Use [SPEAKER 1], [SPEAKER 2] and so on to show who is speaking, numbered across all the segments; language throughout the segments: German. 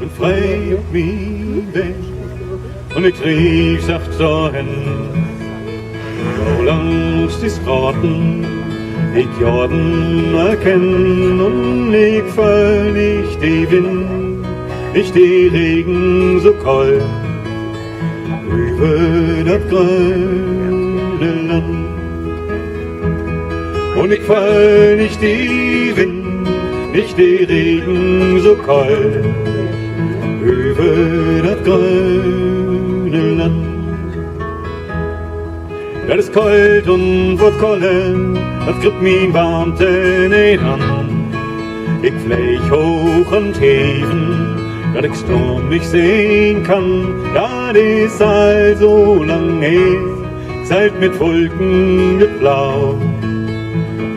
[SPEAKER 1] und frei auf mein Weg. Und ich rief sacht dahin, so langs die Straßen, ich Jordan erkenn, und ich fall nicht die Wind, nicht die Regen so kalt, über das grüne Land. Und ich fall nicht die Wind, nicht die Regen so kalt, über das grüne Land. Das ist kalt und wird kollen, das kriegt mein Warmte nicht an. Ich flieg hoch und heven, dass ich Sturm nicht sehen kann. Das ist also lang her, seit mit Wolken geblau,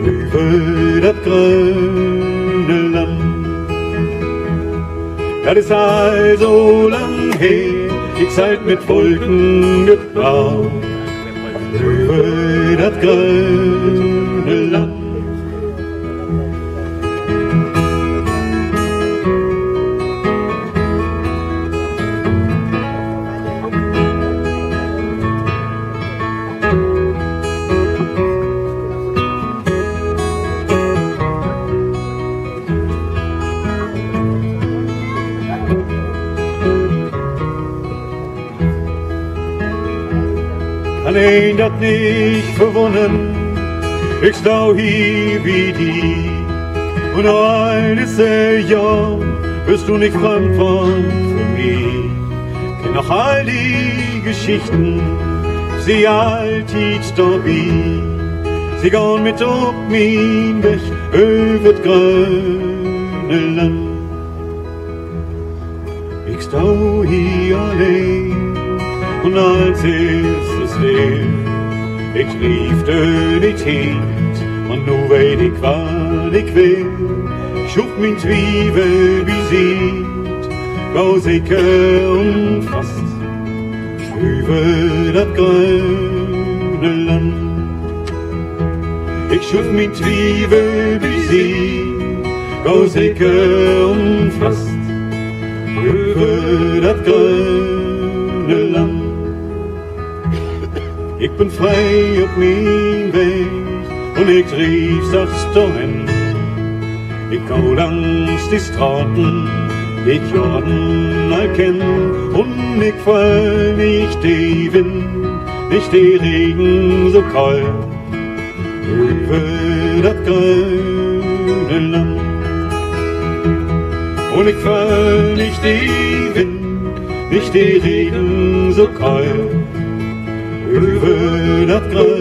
[SPEAKER 1] über das grüne Land. Das ist also lang her, ich seit mit Wolken geblau, über das grüne Land. Kann ich das nicht verwonnen, ich stau hier wie die. Und all diese Jahr wirst du nicht fremd von für mich. Kenn noch all die Geschichten, sie alltid dabei. Sie gehen mit auf mein Weg über das grüne Land. Ich stau hier allein, und als ist es leer, ich liefde nicht hin, und nu weet ich, was ich will. Ich schuf mein Zwiebel wie sieht, gau sicher und fast, über das grüne Land. Ich schuf mein Zwiebel wie sieht, gau sicher und fast, über das grüne Land. Ich bin frei auf mein Weg und ich rief sacht dahin. Ich gau langs die Straßen, ich Jordan erkenn, und ich fall nicht die Wind, nicht die Regen so kalt, über das grüne Land. Und ich fall nicht die Wind, nicht die Regen so kalt, über das grüne